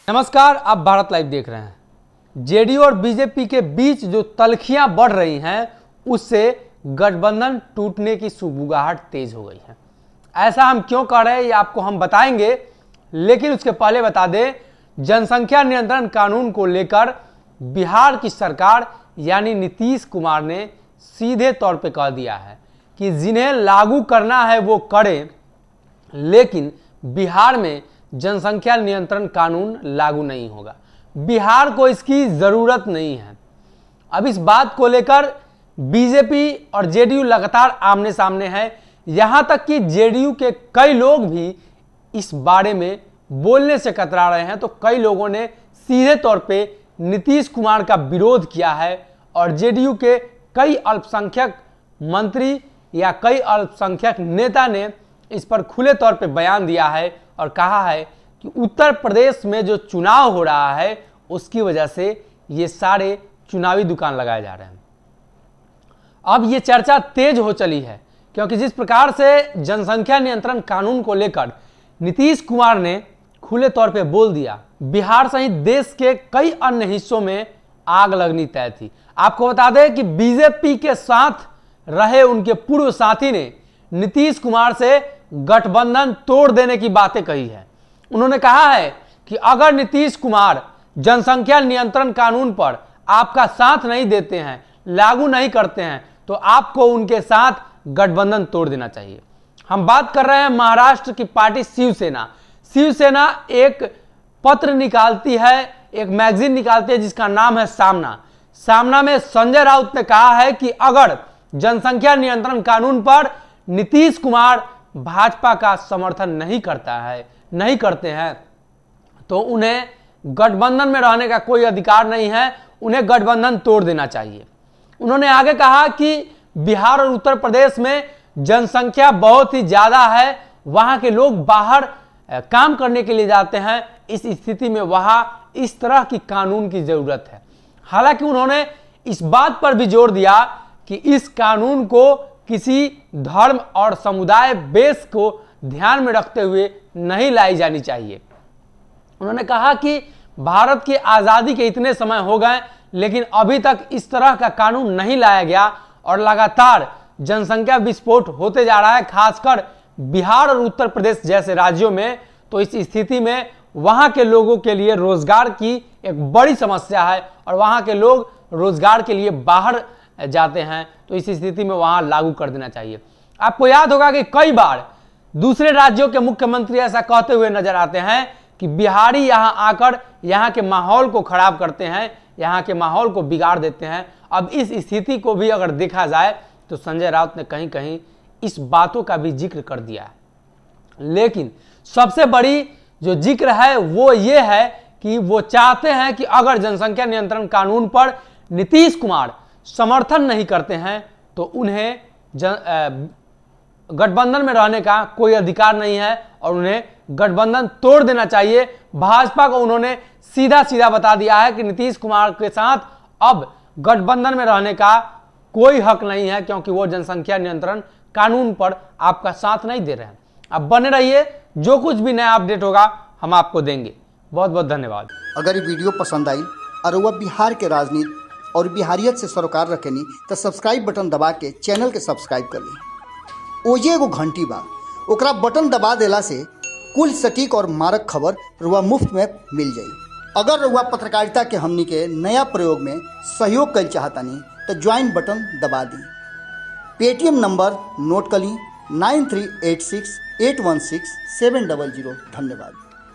नमस्कार, आप भारत लाइव देख रहे हैं। जेडीयू और बीजेपी के बीच जो तल्खियां बढ़ रही हैं उससे गठबंधन टूटने की सुगबुगाहट तेज हो गई है। ऐसा हम क्यों कर रहे हैं ये आपको हम बताएंगे, लेकिन उसके पहले बता दें, जनसंख्या नियंत्रण कानून को लेकर बिहार की सरकार यानी नीतीश कुमार ने सीधे तौर पे कह दिया है कि जिन्हें लागू करना है वो करें, लेकिन बिहार में जनसंख्या नियंत्रण कानून लागू नहीं होगा। बिहार को इसकी जरूरत नहीं है। अब इस बात को लेकर बीजेपी और जेडीयू लगातार आमने सामने है। यहां तक कि जेडीयू के कई लोग भी इस बारे में बोलने से कतरा रहे हैं। तो कई लोगों ने सीधे तौर पे नीतीश कुमार का विरोध किया है और जेडीयू के कई अल्पसंख्यक मंत्री या कई अल्पसंख्यक नेता ने इस पर खुले तौर पे बयान दिया है और कहा है कि उत्तर प्रदेश में जो चुनाव हो रहा है उसकी वजह से ये सारे चुनावी दुकान लगाए जा रहे हैं। अब ये चर्चा तेज हो चली है क्योंकि जिस प्रकार से जनसंख्या नियंत्रण कानून को लेकर नीतीश कुमार ने खुले तौर पे बोल दिया, बिहार सहित देश के कई अन्य हिस्सों में आग लगनी तय थी। आपको बता दें कि बीजेपी के साथ रहे उनके पूर्व साथी ने नीतीश कुमार से गठबंधन तोड़ देने की बातें कही है। उन्होंने कहा है कि अगर नीतीश कुमार जनसंख्या नियंत्रण कानून पर आपका साथ नहीं देते हैं, लागू नहीं करते हैं, तो आपको उनके साथ गठबंधन तोड़ देना चाहिए। हम बात कर रहे हैं महाराष्ट्र की पार्टी शिवसेना। शिवसेना एक पत्र निकालती है, एक मैगजीन निकालती है जिसका नाम है सामना। सामना में संजय राउत ने कहा है कि अगर जनसंख्या नियंत्रण कानून पर नीतीश कुमार भाजपा का समर्थन नहीं करते हैं तो उन्हें गठबंधन में रहने का कोई अधिकार नहीं है, उन्हें गठबंधन तोड़ देना चाहिए। उन्होंने आगे कहा कि बिहार और उत्तर प्रदेश में जनसंख्या बहुत ही ज्यादा है, वहां के लोग बाहर काम करने के लिए जाते हैं, इस स्थिति में वहां इस तरह की कानून की जरूरत है। हालांकि उन्होंने इस बात पर भी जोर दिया कि इस कानून को किसी धर्म और समुदाय बेस को ध्यान में रखते हुए नहीं लाई जानी चाहिए। उन्होंने कहा कि भारत की आज़ादी के इतने समय हो गए लेकिन अभी तक इस तरह का कानून नहीं लाया गया और लगातार जनसंख्या विस्फोट होते जा रहा है, खासकर बिहार और उत्तर प्रदेश जैसे राज्यों में। तो इस स्थिति में वहां के लोगों के लिए रोजगार की एक बड़ी समस्या है और वहां के लोग रोजगार के लिए बाहर जाते हैं, तो इस स्थिति में वहां लागू कर देना चाहिए। आपको याद होगा कि कई बार दूसरे राज्यों के मुख्यमंत्री ऐसा कहते हुए नजर आते हैं कि बिहारी यहां आकर यहां के माहौल को खराब करते हैं, यहां के माहौल को बिगाड़ देते हैं। अब इस स्थिति को भी अगर देखा जाए तो संजय राउत ने कहीं कहीं इस बातों का भी जिक्र कर दिया है। लेकिन सबसे बड़ी जो जिक्र है वो ये है कि वो चाहते हैं कि अगर जनसंख्या नियंत्रण कानून पर नीतीश कुमार समर्थन नहीं करते हैं तो उन्हें गठबंधन में रहने का कोई अधिकार नहीं है और उन्हें गठबंधन तोड़ देना चाहिए। भाजपा को उन्होंने सीधा सीधा बता दिया है कि नीतीश कुमार के साथ अब गठबंधन में रहने का कोई हक नहीं है क्योंकि वो जनसंख्या नियंत्रण कानून पर आपका साथ नहीं दे रहे हैं। अब बने रहिए, जो कुछ भी नया अपडेट होगा हम आपको देंगे। बहुत बहुत धन्यवाद। अगर ये वीडियो पसंद आई और वह बिहार के राजनीति और बिहारियत से सरोकार रखेनी तो सब्सक्राइब बटन दबा के चैनल के सब्सक्राइब कर ली। ओजे एगो घंटी बा, ओकरा बटन दबा देला से कुल सटीक और मारक खबर रुआ मुफ्त में मिल जाई। अगर रुआ पत्रकारिता के हमनी के नया प्रयोग में सहयोग कर चाहतानी तो ज्वाइन बटन दबा दी। पेटीएम नंबर नोट कर ली 9386816700। धन्यवाद।